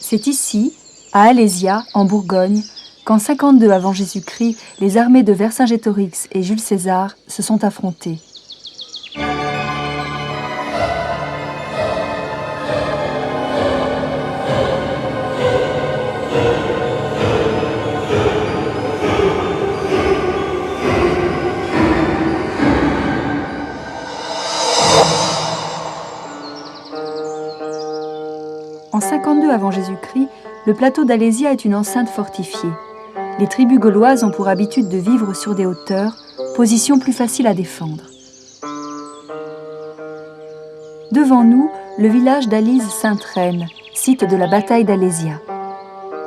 C'est ici, à Alésia, en Bourgogne, qu'en 52 avant Jésus-Christ, les armées de Vercingétorix et Jules César se sont affrontées. En 52 avant Jésus-Christ, le plateau d'Alésia est une enceinte fortifiée. Les tribus gauloises ont pour habitude de vivre sur des hauteurs, position plus facile à défendre. Devant nous, le village d'Alyse-Sainte-Reine, site de la bataille d'Alésia.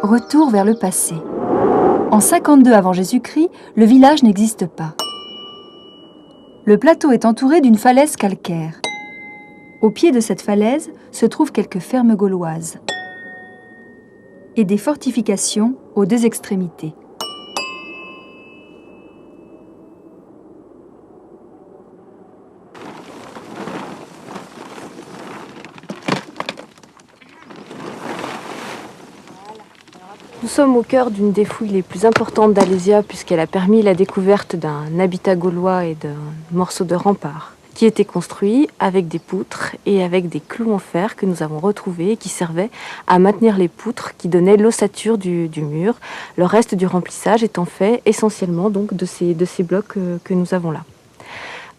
Retour vers le passé. En 52 avant Jésus-Christ, le village n'existe pas. Le plateau est entouré d'une falaise calcaire. Au pied de cette falaise se trouvent quelques fermes gauloises et des fortifications aux deux extrémités. Nous sommes au cœur d'une des fouilles les plus importantes d'Alésia puisqu'elle a permis la découverte d'un habitat gaulois et d'un morceau de rempart qui était construit avec des poutres et avec des clous en fer que nous avons retrouvés et qui servaient à maintenir les poutres qui donnaient l'ossature du mur, le reste du remplissage étant fait essentiellement donc de ces blocs que nous avons là.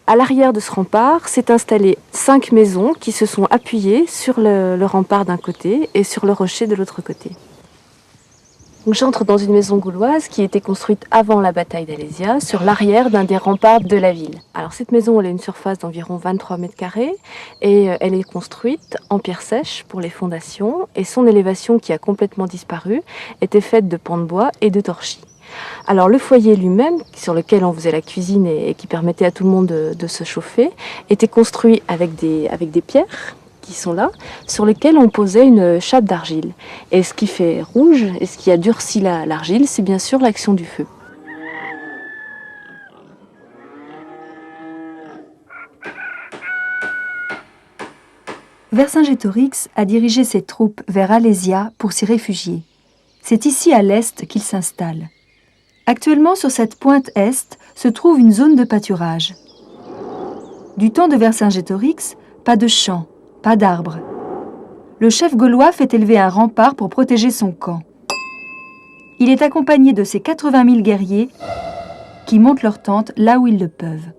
À l'arrière de ce rempart s'est installé 5 maisons qui se sont appuyées sur le rempart d'un côté et sur le rocher de l'autre côté. Donc j'entre dans une maison gauloise qui était construite avant la bataille d'Alésia, sur l'arrière d'un des remparts de la ville. Alors cette maison, elle a une surface d'environ 23 mètres carrés et elle est construite en pierre sèche pour les fondations et son élévation qui a complètement disparu était faite de pans de bois et de torchis. Alors le foyer lui-même, sur lequel on faisait la cuisine et qui permettait à tout le monde de se chauffer, était construit avec des pierres qui sont là, sur lesquels on posait une chape d'argile. Et ce qui fait rouge, et ce qui a durci l'argile, c'est bien sûr l'action du feu. Vercingétorix a dirigé ses troupes vers Alésia pour s'y réfugier. C'est ici à l'est qu'il s'installe. Actuellement, sur cette pointe est, se trouve une zone de pâturage. Du temps de Vercingétorix, pas de champs, pas d'arbres. Le chef gaulois fait élever un rempart pour protéger son camp. Il est accompagné de ses 80 000 guerriers qui montent leur tente là où ils le peuvent.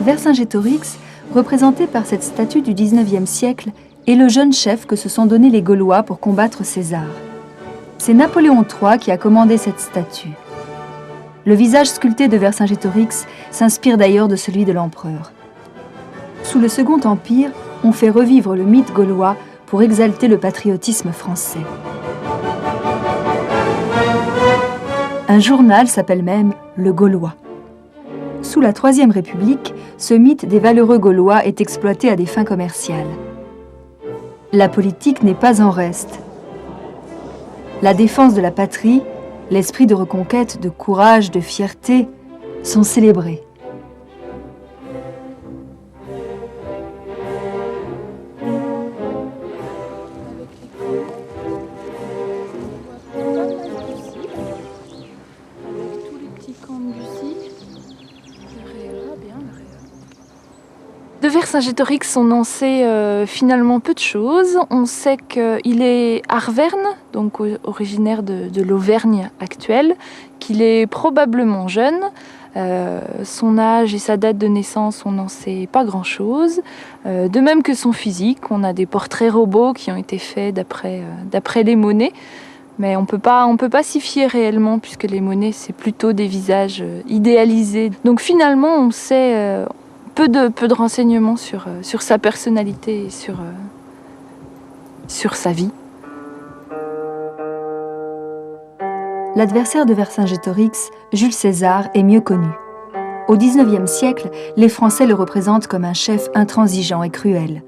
Vercingétorix, représenté par cette statue du XIXe siècle, est le jeune chef que se sont donnés les Gaulois pour combattre César. C'est Napoléon III qui a commandé cette statue. Le visage sculpté de Vercingétorix s'inspire d'ailleurs de celui de l'empereur. Sous le Second Empire, on fait revivre le mythe gaulois pour exalter le patriotisme français. Un journal s'appelle même Le Gaulois. Sous la Troisième République, ce mythe des valeureux Gaulois est exploité à des fins commerciales. La politique n'est pas en reste. La défense de la patrie, l'esprit de reconquête, de courage, de fierté sont célébrés. De Vercingétorix, on en sait finalement peu de choses. On sait qu'il est arverne, donc originaire de l'Auvergne actuelle, qu'il est probablement jeune. Son âge et sa date de naissance, on n'en sait pas grand-chose. De même que son physique, on a des portraits robots qui ont été faits d'après les monnaies. Mais on peut pas s'y fier réellement puisque les monnaies, c'est plutôt des visages idéalisés. Donc finalement, on sait peu de renseignements sur sa personnalité et sur sa vie. L'adversaire de Vercingétorix, Jules César, est mieux connu. Au XIXe siècle, les Français le représentent comme un chef intransigeant et cruel.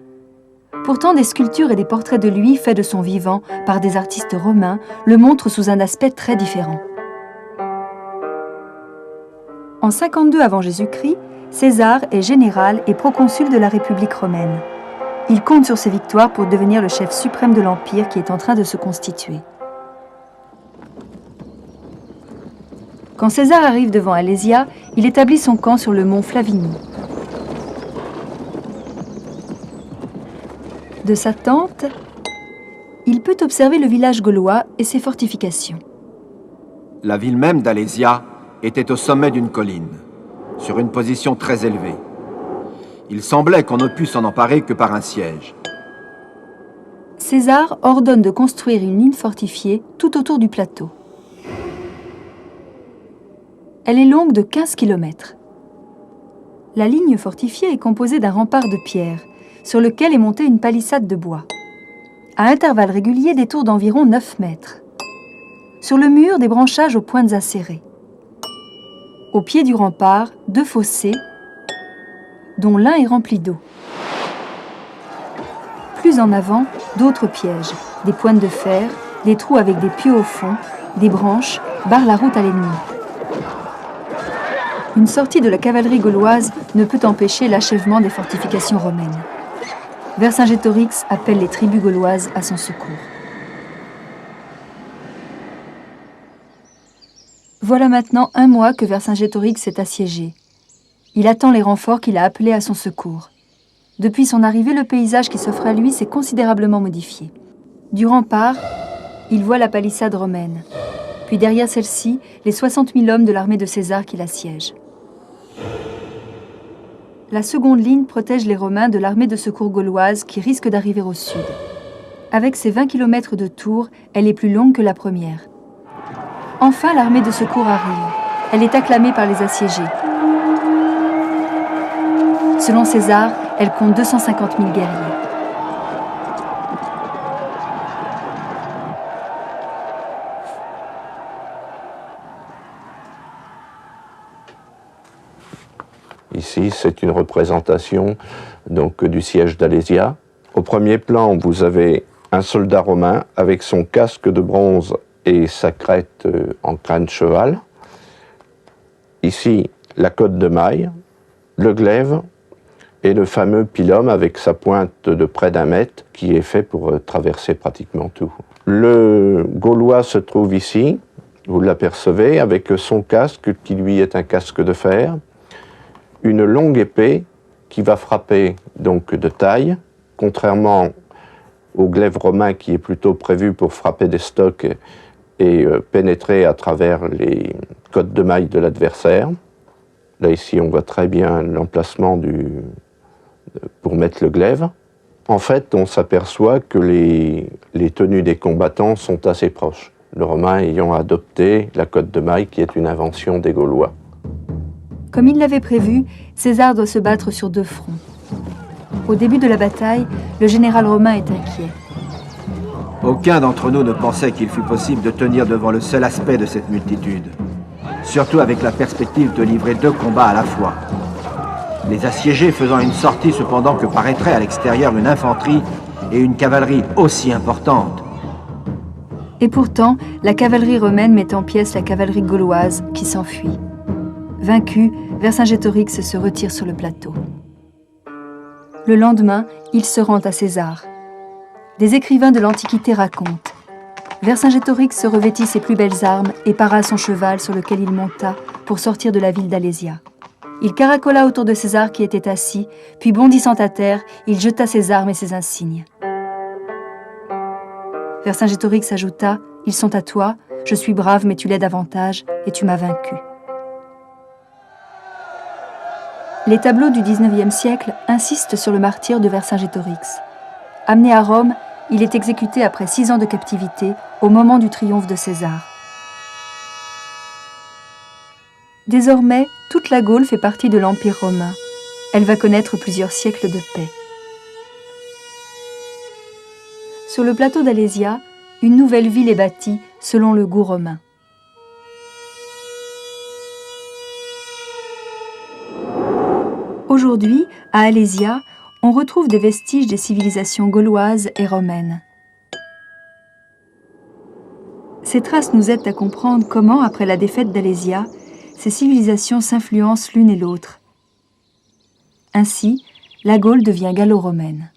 Pourtant, des sculptures et des portraits de lui, faits de son vivant par des artistes romains, le montrent sous un aspect très différent. En 52 avant Jésus-Christ, César est général et proconsul de la République romaine. Il compte sur ses victoires pour devenir le chef suprême de l'Empire qui est en train de se constituer. Quand César arrive devant Alésia, il établit son camp sur le mont Flavigny. De sa tente, il peut observer le village gaulois et ses fortifications. La ville même d'Alésia était au sommet d'une colline, sur une position très élevée. Il semblait qu'on ne pût s'en emparer que par un siège. César ordonne de construire une ligne fortifiée tout autour du plateau. Elle est longue de 15 km. La ligne fortifiée est composée d'un rempart de pierre, sur lequel est montée une palissade de bois. À intervalles réguliers, des tours d'environ 9 mètres. Sur le mur, des branchages aux pointes acérées. Au pied du rempart, 2 fossés, dont l'un est rempli d'eau. Plus en avant, d'autres pièges, des pointes de fer, des trous avec des pieux au fond, des branches barrent la route à l'ennemi. Une sortie de la cavalerie gauloise ne peut empêcher l'achèvement des fortifications romaines. Vercingétorix appelle les tribus gauloises à son secours. Voilà maintenant 1 mois que Vercingétorix est assiégé. Il attend les renforts qu'il a appelés à son secours. Depuis son arrivée, le paysage qui s'offre à lui s'est considérablement modifié. Du rempart, il voit la palissade romaine. Puis derrière celle-ci, les 60 000 hommes de l'armée de César qui l'assiègent. La seconde ligne protège les Romains de l'armée de secours gauloise qui risque d'arriver au sud. Avec ses 20 km de tour, elle est plus longue que la première. Enfin, l'armée de secours arrive. Elle est acclamée par les assiégés. Selon César, elle compte 250 000 guerriers. Ici, c'est une représentation donc, du siège d'Alésia. Au premier plan, vous avez un soldat romain avec son casque de bronze et sa crête en crâne cheval. Ici, la côte de maille, le glaive et le fameux pilum avec sa pointe de près d'1 mètre qui est fait pour traverser pratiquement tout. Le Gaulois se trouve ici, vous l'apercevez, avec son casque qui lui est un casque de fer, une longue épée qui va frapper donc de taille, contrairement au glaive romain qui est plutôt prévu pour frapper des stocks et pénétrer à travers les côtes de mailles de l'adversaire. Là ici on voit très bien l'emplacement pour mettre le glaive. En fait on s'aperçoit que les tenues des combattants sont assez proches, le romain ayant adopté la côte de maille qui est une invention des Gaulois. Comme il l'avait prévu, César doit se battre sur 2 fronts. Au début de la bataille, le général romain est inquiet. Aucun d'entre nous ne pensait qu'il fût possible de tenir devant le seul aspect de cette multitude, surtout avec la perspective de livrer 2 combats à la fois. Les assiégés faisant une sortie cependant que paraîtrait à l'extérieur une infanterie et une cavalerie aussi importante. Et pourtant, la cavalerie romaine met en pièces la cavalerie gauloise qui s'enfuit. Vaincu, Vercingétorix se retire sur le plateau. Le lendemain, il se rend à César. Des écrivains de l'Antiquité racontent. Vercingétorix se revêtit ses plus belles armes et para son cheval sur lequel il monta pour sortir de la ville d'Alésia. Il caracola autour de César qui était assis, puis bondissant à terre, il jeta ses armes et ses insignes. Vercingétorix ajouta « Ils sont à toi, je suis brave mais tu l'es davantage et tu m'as vaincu ». Les tableaux du XIXe siècle insistent sur le martyre de Vercingétorix. Amené à Rome, il est exécuté après 6 ans de captivité au moment du triomphe de César. Désormais, toute la Gaule fait partie de l'Empire romain. Elle va connaître plusieurs siècles de paix. Sur le plateau d'Alésia, une nouvelle ville est bâtie selon le goût romain. Aujourd'hui, à Alésia, on retrouve des vestiges des civilisations gauloises et romaines. Ces traces nous aident à comprendre comment, après la défaite d'Alésia, ces civilisations s'influencent l'une et l'autre. Ainsi, la Gaule devient gallo-romaine.